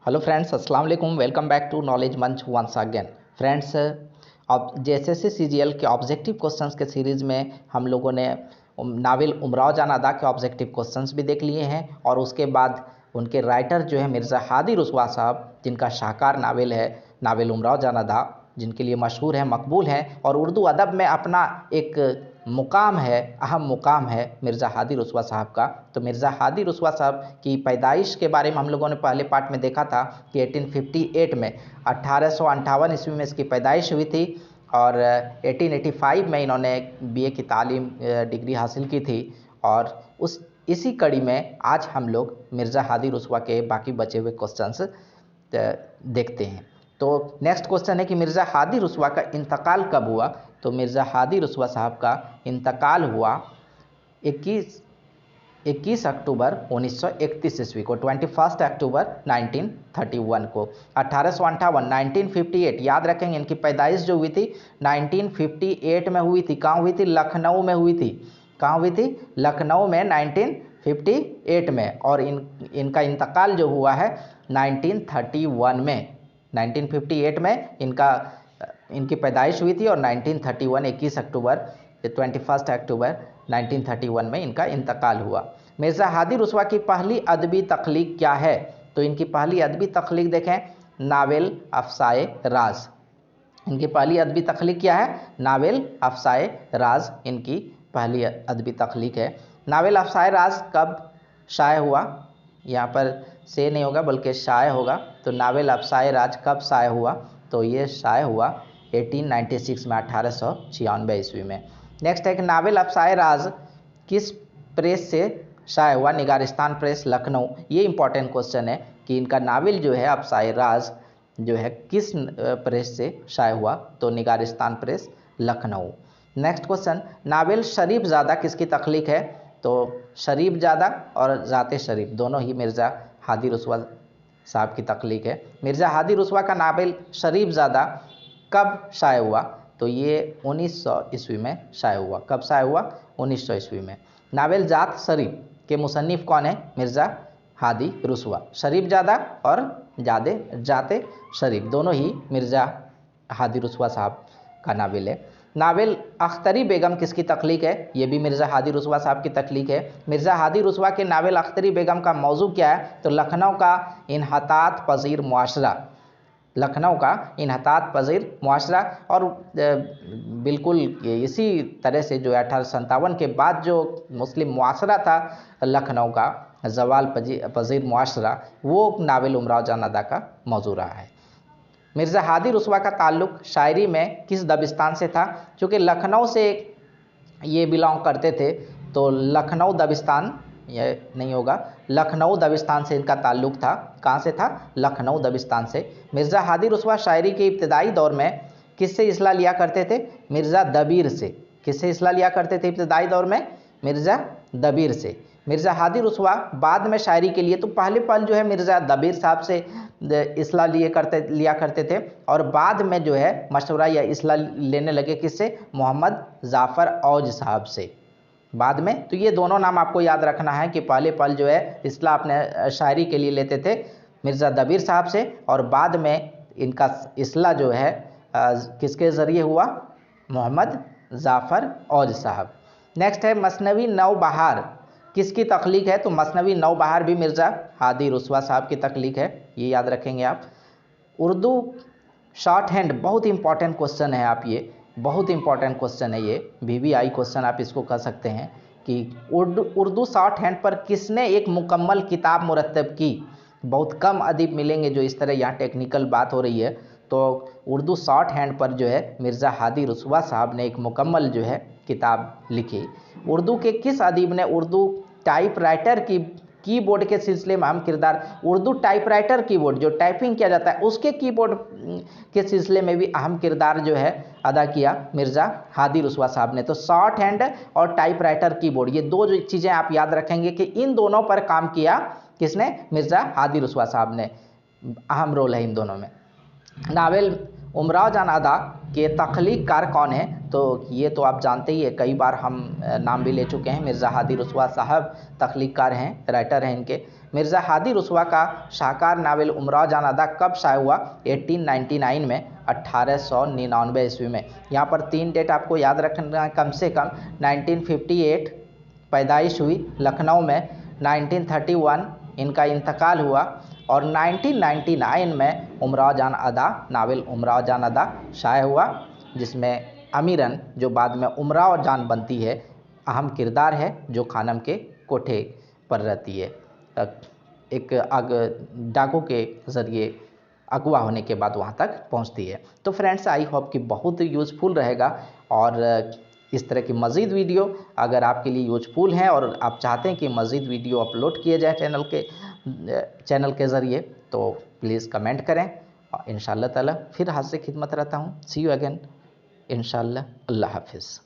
Hello friends, अस्सलाम वालेकुम। Welcome back to knowledge मंच वंस अगेन। फ्रेंड्स, अब जेएसएससी सीजीएल के ऑब्जेक्टिव क्वेश्चंस के सीरीज़ में हम लोगों ने नावल उमराव जान अदा के ऑब्जेक्टिव क्वेश्चंस भी देख लिए हैं और उसके बाद उनके राइटर जो है मिर्ज़ा हादी रुस्वा साहब, जिनका शाहकार नावल है नावल उमराव जान अदा, जिनके लिए मशहूर है, मकबूल है और उर्दू अदब में अपना एक मुकाम है, अहम मुकाम है मिर्ज़ा हादी रुस्वा साहब का। तो मिर्ज़ा हादी रुस्वा साहब की पैदाइश के बारे में हम लोगों ने पहले पार्ट में देखा था कि 1858 में 1858 ईस्वी में इसकी पैदाइश हुई थी और 1885 में इन्होंने बीए की तालीम डिग्री हासिल की थी। और इसी कड़ी में आज हम लोग मिर्ज़ा हादी रुस्वा के बाकी बचे हुए क्वेश्चंस देखते हैं। तो नेक्स्ट क्वेश्चन है कि मिर्ज़ा हादी रुस्वा का इंतकाल कब हुआ। तो मिर्ज़ा हादी रुस्वा साहब का इंतकाल हुआ 21 अक्टूबर 1931 ईस्वी को, 21 अक्टूबर 1931 को। 1858 1958 याद रखेंगे, इनकी पैदाइश जो हुई थी 1958 में हुई थी। कहाँ हुई थी? लखनऊ में हुई थी। कहाँ हुई थी? लखनऊ में 1958 में। और इनका इंतकाल जो हुआ है 1931 में। 1958 में इनकी पैदाइश हुई थी और 1931 21 अक्टूबर 21 अक्टूबर 1931 में इनका इंतकाल हुआ। मिर्ज़ा हादी रुस्वा की पहली अदबी तख्लीक क्या है? तो इनकी पहली अदबी तख्लीक देखें, नावल अफ़साए राज। इनकी पहली अदबी तख्लीक क्या है? नावल अफ़साए राज इनकी पहली अदबी तख्लीक है। नावल अफ़साए राज कब शाये हुआ? यहाँ पर से नहीं होगा बल्कि शाये होगा। तो नावल अफ़साए राज कब शाये हुआ? तो ये शाये हुआ 1896 में, 1896 ईस्वी में। नेक्स्ट है कि नावल अफ़साए राज किस प्रेस से शाये हुआ? निगारिस्तान प्रेस, लखनऊ। ये इंपॉर्टेंट क्वेश्चन है कि इनका नावल जो है अफ़साए राज जो है किस प्रेस से शाये हुआ? तो Nigaristan press, Lucknow. Next question, novel Sharifzada किसकी तख्लीक है? तो शरीफ ज़ादा और ज़ाते शरीफ दोनों ही मिर्ज़ा हादी रुस्वा साहब की तख्लीक है। मिर्ज़ा हादी रुस्वा का नावल शरीफ ज़ादा कब शाये हुआ? तो ये 1900 ईस्वी में शाये हुआ। कब शाये हुआ? 1900 ईस्वी में। नावल ज़ात शरीफ के मुसन्निफ़ कौन है? मिर्ज़ा हादी रुस्वा। शरीफ ज़ादा और ज़ाते शरीफ दोनों ही मिर्ज़ा हादी रुस्वा साहब का नावल है। नावल अख्तरी बेगम किसकी तख्लीक है? ये भी मिर्ज़ा हादी रुस्वा साहब की तख्लीक है। मिर्ज़ा हादी रुस्वा के नावल अख्तरी बेगम का मौजू क्या है? तो लखनऊ का इन्हतात पज़ीर मुआशरा। लखनऊ का इन्हतात पज़ीर मुआशरा। और बिल्कुल इसी तरह से जो 1857 के बाद जो मुस्लिम मुआशरा था लखनऊ का, ज़वाल पज़ीर मुआशरा, वो नावल उमराव जान अदा का मौजू रहा है। मिर्ज़ा हादी रुस्वा का ताल्लुक़ शायरी में किस दबिस्तान से था? चूँकि लखनऊ से ये बिलोंग करते थे तो लखनऊ दबिस्तान, ये नहीं होगा, लखनऊ दबिस्तान से इनका ताल्लुक़ था। कहाँ से था? लखनऊ दबिस्तान से। मिर्ज़ा हादी रुस्वा शायरी के इब्तदाई दौर में किससे इस्लाह लिया करते थे? मिर्ज़ा दबीर से। किससे इस्लाह लिया करते थे इब्तदाई दौर में? मिर्ज़ा दबीर से। मिर्ज़ा हादी रुस्वा बाद में शायरी के लिए तो पहले पल जो है मिर्ज़ा दबीर साहब से इस्लाह लिया करते थे और बाद में जो है मशवरा या इस्लाह लेने लगे किससे? मोहम्मद जाफ़र औज साहब से बाद में। तो ये दोनों नाम आपको याद रखना है कि पहले पल जो है इस्लाह अपने शायरी के लिए लेते थे मिर्ज़ा दबीर साहब से और बाद में इनका इस्लाह जो है किसके ज़रिए हुआ? मोहम्मद जाफ़र औज साहब। नेक्स्ट है मसनवी नौबहार किसकी तख्लीक है? तो मसनवी नौबहार भी मिर्ज़ा हादी रुस्वा साहब की तख्लीक है, ये याद रखेंगे आप। उर्दू शॉर्ट हैंड बहुत इंपॉर्टेंट क्वेश्चन है, आप ये बहुत इंपॉर्टेंट क्वेश्चन है, ये VVI क्वेश्चन आप इसको कह सकते हैं कि उर्दू शॉर्ट हैंड पर किसने एक मुकम्मल किताब मुरत्तब की? बहुत कम अदीब मिलेंगे जो इस तरह यहाँ टेक्निकल बात हो रही है। तो उर्दू शॉर्ट हैंड पर जो है मिर्ज़ा हादी रुस्वा साहब ने एक मुकम्मल जो है किताब लिखी। उर्दू के किस अदीब ने उर्दू टाइपराइटर की कीबोर्ड के सिलसिले में अहम किरदार? उर्दू टाइपराइटर कीबोर्ड जो टाइपिंग किया जाता है उसके कीबोर्ड के सिलसिले में भी अहम किरदार जो है अदा किया मिर्ज़ा हादी रुस्वा साहब ने। तो शॉर्ट हैंड और टाइपराइटर कीबोर्ड ये दो जो चीज़ें आप याद रखेंगे कि इन दोनों पर काम किया किसने? मिर्ज़ा हादी रुस्वा साहब ने। अहम रोल है इन दोनों में। नावल उमराव जान अदा के तख्लीक कार कौन है? तो ये तो आप जानते ही है, कई बार हम नाम भी ले चुके हैं। मिर्ज़ा हादी रुस्वा साहब तख्लीक कार हैं, राइटर हैं इनके। मिर्ज़ा हादी रुस्वा का शाहकार नावल उमराव जान अदा कब शाया हुआ? 1899 में, 1899 ईस्वी में। यहाँ पर 3 डेट आपको याद रखना है कम से कम। 1958 पैदाइश हुई लखनऊ में, 1931 इनका इंतकाल हुआ और 1999 में उमराव जान अदा नावल उमराव जान अदा शाया हुआ, जिसमें अमीरन जो बाद में उमराव जान बनती है अहम किरदार है, जो खानम के कोठे पर रहती है, एक डाकू के ज़रिए अगवा होने के बाद वहाँ तक पहुँचती है। तो फ्रेंड्स, आई होप कि बहुत यूज़फुल रहेगा और इस तरह की मज़ीद वीडियो अगर आपके लिए यूज़फुल हैं और आप चाहते हैं कि मज़ीद वीडियो अपलोड किए जाए चैनल के ज़रिए, तो प्लीज़ कमेंट करें और इंशाअल्लाह ताला फिर हाथ से खिदमत रहता हूँ। सी यू अगेन इंशाअल्लाह। अल्लाह हाफिज़।